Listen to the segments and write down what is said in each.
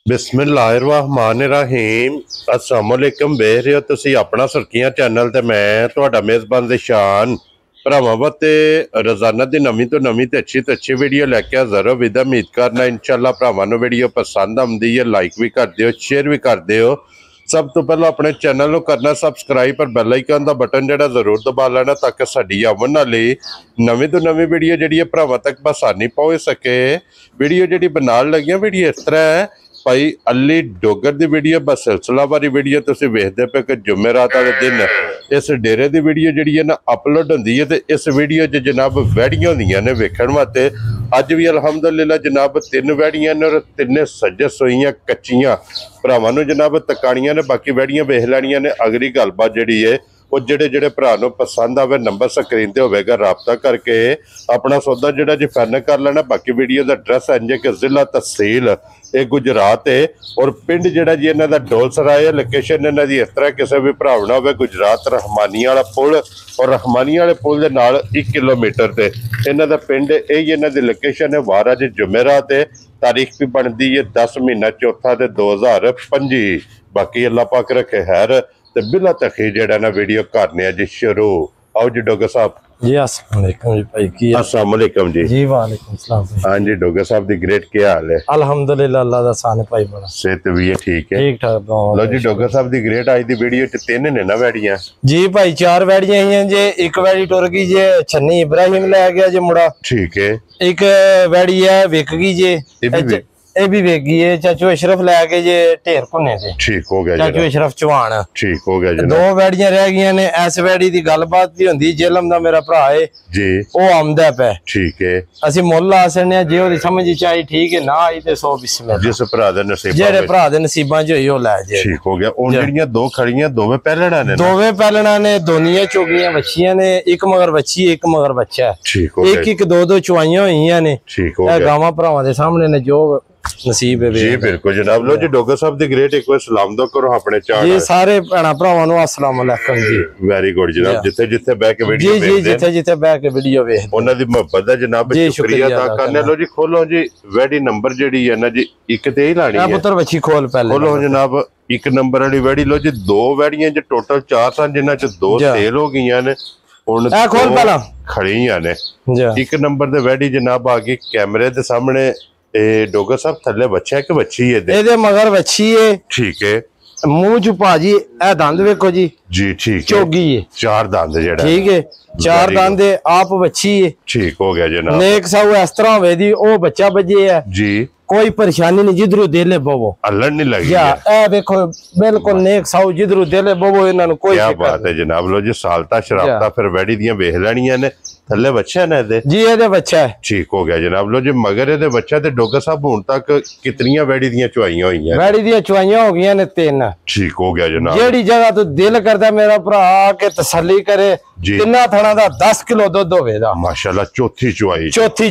बिस्मिल्लाहिर्रहमानिर्रहीम अस्सलामुअलैकुम वेख रहे हो तुसी अपना सुर्खियां चैनल ते मैं तुहाडा मेज़बान दिशान भरावां वास्ते रोजाना दी नवीं तो नवीं ते अच्छी वीडियो लैके हाज़र हो। विद उम्मीद करना इंशाअल्लाह भरावां नूं वीडियो पसंद आउंदी है, लाइक भी कर दिओ, शेयर भी कर दिओ। सब तो पहले अपने चैनल को करना सबसक्राइब पर बैल आइकन का बटन जो जरूर दबा लेना ताकि साडी आवन वाली नवीं तो नवीं वीडियो जी भरावां तक आसानी पहुँच सके। वीडियो जी बनाने लगी वीडियो इस तरह है भाई अली डोगर की वीडियो बस सिलसिलावारी वीडियो तुसीं वेखदे पे कि जुमेरात वाले दिन इस डेरे की वीडियो जी है ना अपलोड होंदी है। तो इस वीडियो जनाब वैड़ियां होंदियां ने वेखण वास्ते अज भी अलहमदुलिल्लाह जनाब 3 वैड़ियां ने और 3 सज्ज सोईयां कच्चियां भरावां नूं जनाब तकाणियां ने। बाकी वैड़ियां वेख लैणियां ने। अगली गलबात जी है वो जेड़े भरा नूं पसंद आवे नंबर स्क्रीन ते होवेगा, राबता करके अपना सौदा जिहड़ा जी फाइनल कर लेना। बाकी वीडियो का एड्रैस इंज कि जिला तहसील ये गुजरात है और पिंड जिहड़ा जी इन्हां दा डोलसराय है। लोकेशन इन्हां दी इस तरह किसी भी भरावना होवे गुजरात रहमानी वाला पुल और रहमानी वाले पुल दे नाल 1 किलोमीटर ते इन्हां दा पिंड यही इन्हां दी लोकेशन है। वार अज जुमेरात है, तारीख भी बनती है 10 महीना चौथा ते 2025। बाकी अल्लाह पाक रखे खैर ते बिला तखी जेड़ा ना वीडियो करने जी शुरू। आओ जी डोगर साहब जी। अस्सलाम वालेकुम जी भाई की अस्सलाम वालेकुम जी। जी वालेकुम सलाम भाई। हाँ जी डोगर साहब दी ग्रेट क्या हाल है? अल्हम्दुलिल्लाह अल्लाह दा सान है भाई बड़ा सेहत भी है ठीक है ठीक ठाक। लो जी डोगर साहब दी ग्रेट आज दी वीडियो च 3 ने ना वैड़ियां जी भाई 4 वैड़ियां ही हैं जे। एक वैड़ी टुर गई जे छन्नी इब्राहिम ले गया जे मुड़ा। ठीक है। एक वैड़ी है विक गई जे ये भी वेक गई है। चाचू अशरफ ले गए जे ढेर कुने से। ठीक हो गया चाचू अशरफ चौहान ठीक हो गया जी। 2 वैड़ियां रह गई ने। इस वैड़ी दी गलबात भी होंदी जेलम दा मेरा भरा है जी वो आमदा पे। ठीक है। असि मुल ला सकने जे ओदी समझ च आई ठीक है ना आई ते 100 बिस्मिल्लाह जिस भरा दे नसीब जेड़े भरा दे नसीबां च होई ओ ले जे। ठीक हो गया। उन जेड़ियां 2 खड़ियां दोवें पहलना ने दोवें पहलना ने दोनियां चोगियां बच्चियां ने। एक मगर बच्ची एक मगर बच्चा है। ठीक हो गया। एक 2 चुआइयां होईयां ने। ठीक हो गया। गावां भरावां दे सामने ने जो नसीब है जी बिल्कुल जनाब। लो जी डोगर साहब दी ग्रेट एक बार सलाम दो करो अपने चार जी सारे भैणा भरावां नूं अस्सलाम वालेकुम जी। वेरी गुड जनाब। जिथे जिथे बैठ के वीडियो जी जी जिथे जिथे बैठ के वीडियो वेख उन्हां दी मोहब्बत दा जनाब शुक्रिया अदा करने। लो जी खोलो जी वेड़ी नंबर जेडी है ना जी एक ते ही लानी है पुत्र बच्ची खोल पहले खोलो जनाब। 1 नंबर वाली वेड़ी लो जी 2 वेड़ियां जो टोटल 4 सन जिन्हां च 2 सेल हो गईयां ने हुण खोल पहला खड़ियां ने। 1 नंबर दे वेड़ी जनाब आ गई कैमरे दे सामने। डोगर साहब थल्ले बच्चा है कि बच्ची है? एदे मगर बच्ची है। ठीक है। मुंह च भाजी ए दंद वेखो जी जी ठीक है। चोगी है 4 दंद जेड़ा ठीक है 4 दंद आप बच्ची है। ठीक हो गया जनाब। नेक साहू इस तरह होवे दी ओ बच्चा बजे है जी कोई परेशानी नहीं जिधरू देले बोवो अल्लाह नहीं लगी या ए देखो बिल्कुल नेक साहू जिधरू देले बोवो इन्हां नु कोई क्या बात है जनाब। लो जी सालता शराबता फिर वेड़ी दियां वेख लैणियां ने। थल्ले बच्चा ने दे जी एदे बच्चा है। ठीक हो गया जनाब। लो जी मगर एदे बच्चा ते डोगर साहब हुण तक कितनियां वेड़ी दियां चुआइयां होईयां? वेड़ी दियां चुआइयां हो गईयां ने 3। ठीक हो गया जनाब। जेड़ी जगह तो दिल करदा मेरा भरा के तसल्ली करे तिन्ना थणा दा 10 किलो दुध होवे दा माशाल्लाह। चौथी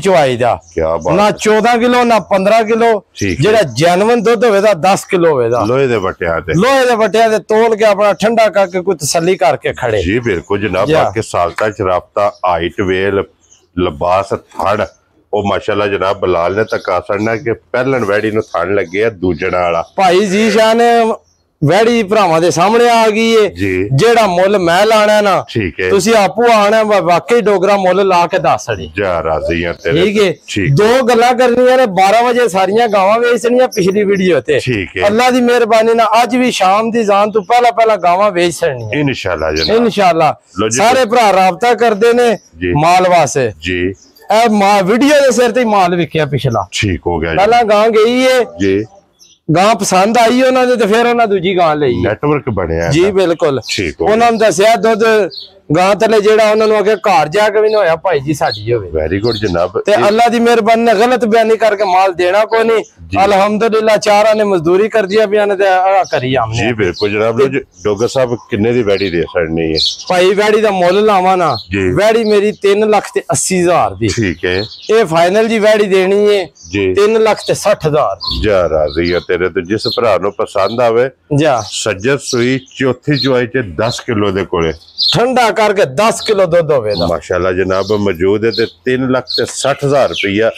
चुआई दा क्या बात ना 14 किलो ना 15 किलो जेड़ा जेन्युइन दुध होवे दा 10 किलो होवे दा। लोहे दे बटिया ते तोल के अपना ठंडा करके कोई तसल्ली करके खड़े जी बिल्कुल जनाब। बाकी सालता शराबता हाइट वेल लिबास थड़ ओ माशाल्लाह जनाब बलाल ने तक आसना के पहलन वैड़ी नु थड़ लगे दूजण वाला भाई जी शान वैड़ी भरावां दे सामने आ गई है जेड़ा मुल मैं लाना ना ठीक है तुसी आपू आना वाकई डोगरा मुल ला के दस जा राजी हैं तेरे ठीक है। 2 गल्लां करनियां ने 12 बजे सारियां गावां वेचनियां पिछली वीडियो ते ठीक है अल्लाह दी मेहरबानी ना अज भी शाम दी जान तो पहला गावां वेच छड़नियां इंशाल्लाह जनाब इंशाल्लाह। सारे भरा राबता करदे ने माल वास्ते जी ए वीडियो दे सिर ते माल विकिया पिछला ठीक हो गया। पहला गां गई है जी गां पसंद आई उन्होंने तो फिर उन्होंने दूजी गां ली नेटवर्क बनया जी बिल्कुल उन्होंने दसिया दुध गां तले जेड़ा उन्होंने आके घर जाके भी होया भाई जी साडी होवे। वेरी गुड जनाब। ते अल्लाह दी मेहरबानी ने गलत बयानी करके माल देना कोई नहीं अल्हम्दुलिल्लाह। 4 ने मजदूरी कर दिया बयान ते करी हमने जी बिल्कुल जनाब। डोगर साहब किन्ने दी वैड़ी दे छड़नी है भाई? वैड़ी दा मुल लावा ना वैड़ी मेरी 3,80,000 दी ठीक है। ये फाइनल जी वैड़ी देनी है 3,60,000 जा राजी है तेरे तो जिस भरा नु पसंद आवे जा सज्जत सुई चौथी चुआई च 10 किलो दे कोले ठंडा करके 10 किलो दूध होवेगा माशाल्लाह जनाब मौजूद है। 3,60,000 रुपया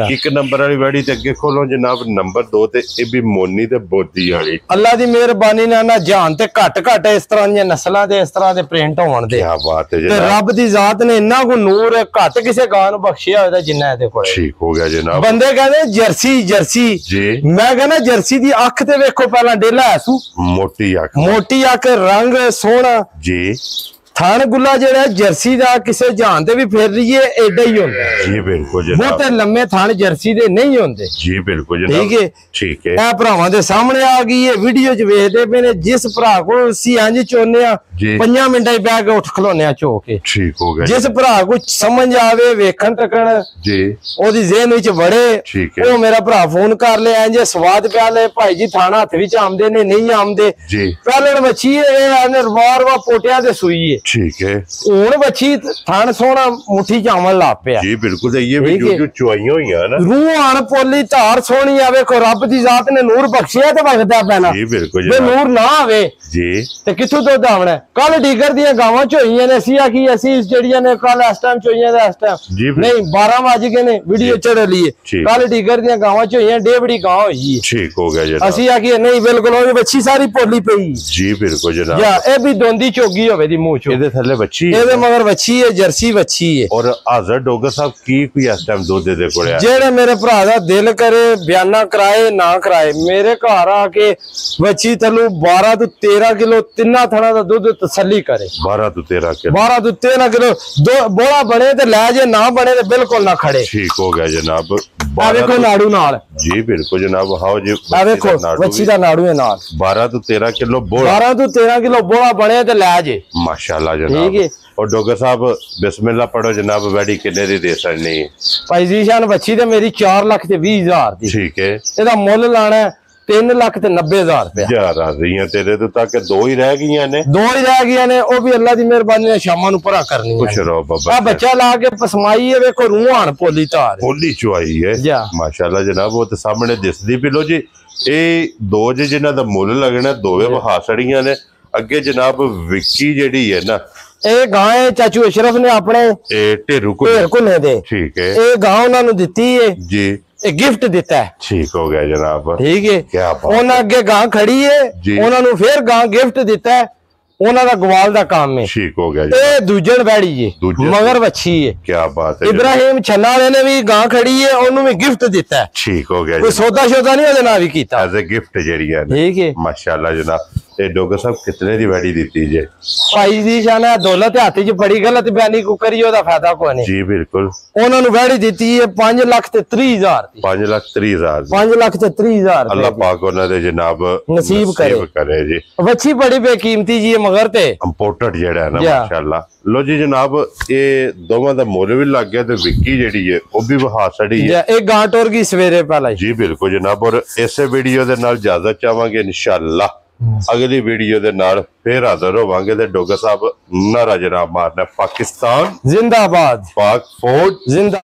एक नंबर वाली वैड़ी ते अगे खोलो जनाब। नंबर 2 ते ए भी मोनी ते बोदी वाली। अल्लाह दी मेहरबानी ना जान ते घट इस तरह दी नस्लां दे इस तरह दे प्रिंट होवन दे। क्या बात है जनाब, रब दी जात ने इन्ना को नूर घट किसे गां नूं बख्शिया होया जिन्ना इहदे कोल। ठीक हो गया जनाब। बंदे कहंदे जर्सी जर्सी जी, मैं कहना जर्सी दी अख ते वेखो पहला डेला है मोटी अख रंग सोहना जी। थान गुला जेड़ा जर्सी दा किसे जान ते भी फिर रही है एडा ही होंदा जी। बिल्कुल जनाब, बहुते लम्मे थान जर्सी दे नहीं होंदे जी। बिल्कुल जनाब, ठीक है ठीक है। ए भरावां दे सामने आ गई है वीडियो च वेखदे पे ने। जिस भरा को सी इंज चोने आ 5 मिनटां च बैठ के उठ खलोने आ चो के। ठीक हो गया। जिस भरा को समझ आवे वेखण तकण जी ओदी ज़हन विच वड़े ओ मेरा भरा फोन कर ले इंज स्वाद पिया ले भाई जी थाना हत्थ विच आमदे ने नहीं आमदे जी। पहले बच्ची ए रवारवा पोटिया ते सुई है ठीक है। हुण बच्ची थान सोना मुट्ठी चावल ला पिया जी। बिल्कुल ये भी जो चुआइयां होई है ना रूह आन पोली धार सोनी आवे को रब दी जात ने नूर बख्शिया ते वगदा पैना जी। बिल्कुल जे नूर ना आवे जी ते किथों दुध आवना। कल डीगर दियां गावां चोईयां ने असी आखी असी जड़ियां ने कल इस टाइम चोईयां ते इस टाइम नहीं 12 बज गए ने वीडियो चढ़ लिए। कल डीगर दियां गावां चोईयां डेवड़ी गांव होई ठीक हो गया जनाब। असी आखी नहीं बिल्कुल ओ बच्ची सारी पोली पई जी। बिल्कुल जनाब, या ए भी दोंदी चोगी होवे दी मुंह चो इहदे थल्ले बच्ची ਇਹਦੇ ਮਗਰ ਵੱਛੀ ਹੈ ਜਰਸੀ ਵੱਛੀ ਹੈ। और हाजर डोगर साहब की कोई इस टाइम दूध दे कोले ਜਿਹੜੇ ਮੇਰੇ ਭਰਾ ਦਾ ਦਿਲ ਕਰੇ ਬਿਆਨਾ ਕਰਾਏ ਨਾ ਕਰਾਏ ਮੇਰੇ ਘਰ ਆ ਕੇ ਵੱਛੀ ਤਲੂ 12 ਤੋਂ 13 ਕਿਲੋ ਤਿੰਨਾਂ ਥਣਾ ਦਾ ਦੁੱਧ ਤਸੱਲੀ ਕਰੇ। 12 ਤੋਂ 13 ਕਿਲੋ 12 ਤੋਂ 13 ਕਿਲੋ ਬੋਲਾ ਬਣੇ ਤੇ ਲੈ ਜੇ ਨਾ ਬਣੇ ਤੇ ਬਿਲकुल ਨਾ ਖੜੇ। ठीक हो गया जनाब। ਆ ਵੇਖੋ ਨਾੜੂ ਨਾਲ जी। बिल्कुल जनाब, हाओ जी। ਆ ਵੇਖੋ ਵੱਛੀ ਦਾ ਨਾੜੂ ਹੈ ਨਾਲ 12 ਤੋਂ 13 किलो बोला 12 ਤੋਂ 13 ਕਿਲੋ ਬੋਲਾ ਬਣੇ ਤੇ ਲੈ ਜੇ माशाल्लाह जनाब। ठीक है। और डोगर साहब बिस्मिल्लाह पढ़ो जनाब। वैडी किन्ने दी दे सकनी भाई जीशान बच्ची ते मेरी 4 लाख ते 20,000 दी। ठीक है। ਇਹਦਾ ਮੁੱਲ ਲਾਣਾ 3 ਲੱਖ ਤੇ 90,000 रुपया। यार आ रही हैं तेरे तो तक 2 ही रह गई ने। 2 ही रह गई ने ओ भी अल्लाह दी मेहरबानी ने शामां नूं भरा करनी है। खुश रहो बाबा। आ बच्चा ला के पसमाई है वेखो रूहान पोली तार पोली चुआई है माशाल्लाह जनाब। वो तो सामने दिसदी पिलो जी। ए दो जिन्हां दा मुੱਲ लगना दोवे वहा सड़ियां ने अगे जनाब। विक्की जेड़ी है ना ਇਹ ਗਾਂ ਹੈ ਚਾਚੂ ਅਸ਼ਰਫ ਨੇ ਆਪਣੇ ਢੇਰੂ ਕੋਲੇ ਦੇ ਠੀਕ ਹੈ। ਇਹ ਗਾਂ ਉਹਨਾਂ ਨੂੰ ਦਿੱਤੀ ਹੈ ਜੀ। ਇਹ ਗਿਫਟ ਦਿੱਤਾ ਹੈ। ਠੀਕ ਹੋ ਗਿਆ ਜਨਾਬ। ਠੀਕ ਹੈ। ਕੀ ਬਾਤ। ਉਹਨਾਂ ਅੱਗੇ ਗਾਂ ਖੜੀ ਹੈ ਉਹਨਾਂ ਨੂੰ ਫੇਰ ਗਾਂ ਗਿਫਟ ਦਿੱਤਾ ਹੈ। ਉਹਨਾਂ ਦਾ ਗਵਾਲ ਦਾ ਕੰਮ ਹੈ। ਠੀਕ ਹੋ ਗਿਆ ਜੀ। ਇਹ ਦੂਜਣ ਬੈੜੀ ਹੈ ਮਗਰ ਵੱਛੀ ਹੈ। ਕੀ ਬਾਤ ਹੈ। ਇਬਰਾਹੀਮ ਛੰਨਾ ਵਾਲੇ ਨੇ ਵੀ ਗਾਂ ਖੜੀ ਹੈ ਉਹਨੂੰ ਵੀ ਗਿਫਟ ਦਿੱਤਾ ਹੈ। ਠੀਕ ਹੋ ਗਿਆ ਜੀ। ਕੋਈ ਸੌਦਾ ਸ਼ੌਦਾ ਨਹੀਂ ਉਹਦੇ ਨਾਲ ਵੀ ਕੀਤਾ ਐਜ਼ ਅ ਗਿਫਟ ਜਿਹੜੀ ਹੈ। ਠੀਕ ਹੈ ਮਾਸ਼ਾਅੱਲਾ ਜਨਾਬ। ਤੇ ਡੋਗਰ ਸਾਹਿਬ ਕਿਤਨੇ ਦੀ ਵੈੜੀ ਦਿੱਤੀ ਜੇ ਭਾਈ ਜੀ ਸ਼ਾਨਾ ਦੌਲਤ ਹੱਥ 'ਚ ਬੜੀ ਗਲਤ ਬਿਆਨੀ ਕੋ ਕਰੀ ਉਹਦਾ ਫਾਇਦਾ ਕੋਈ ਨਹੀਂ ਜੀ। ਬਿਲਕੁਲ ਉਹਨਾਂ ਨੂੰ ਵੈੜੀ ਦਿੱਤੀ ਹੈ 5 ਲੱਖ ਤੇ 30,000 ਦੀ। 5 ਲੱਖ 30,000 5 ਲੱਖ ਤੇ 30,000 ਅੱਲਾਹ ਪਾਕ ਉਹਨਾਂ ਦੇ ਜਨਾਬ ਨਸੀਬ ਕਰੇ ਜੀ। ਵੱਛੀ ਬੜੀ ਬੇਕੀਮਤੀ ਜੀ ਮਗਰ ਤੇ ਇੰਪੋਰਟਡ ਜਿਹੜਾ ਹੈ ਨਾ ਮਾਸ਼ਾਅੱਲਾ। लो जी जनाब ये दोवां दा मुੱਲ भी लग गया ते विक्की जेड़ी है वो भी वहा सड़ी है। एक गां टुर गई सवेरे पहला जी। बिल्कुल जनाब। और इस वीडियो दे नाल इजाजत चाहांगे इंशाअल्लाह। अगली वीडियो दे नाल फिर हाजिर होवांगे ते डोगर साहब नारा जनाब मारना पाकिस्तान जिंदाबाद पाक फौज जिंदा।